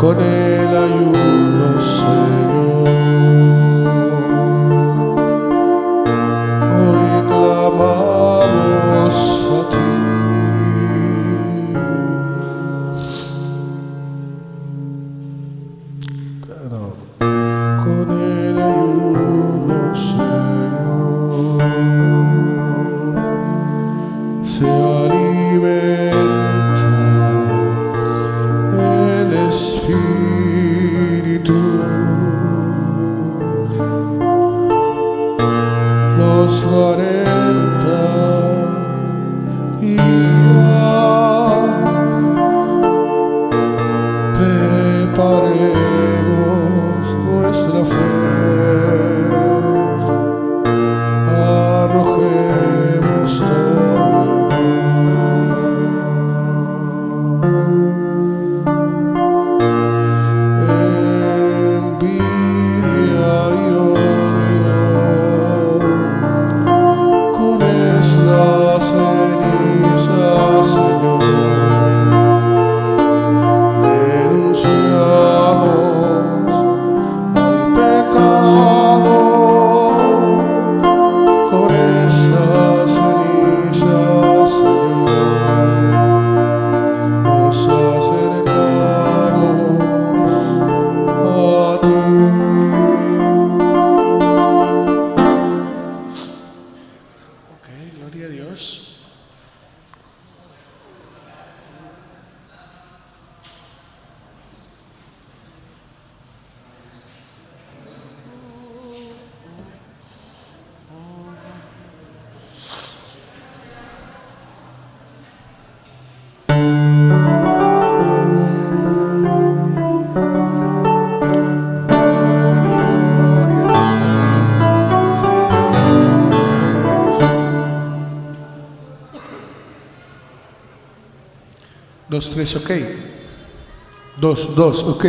con el ayuno, Señor. Hoy clamamos a ti. Con el ayuno, Señor, se alimenta el Espíritu. Los 40 días preparemos nuestra fe, arrojemos todo envidia y odio con estas cenizas, Señor. Renunciamos al pecado con estas cenizas, Señor. Nos acercamos a ti. Ok, gloria a Dios. Dos, tres, ok. Dos, ok.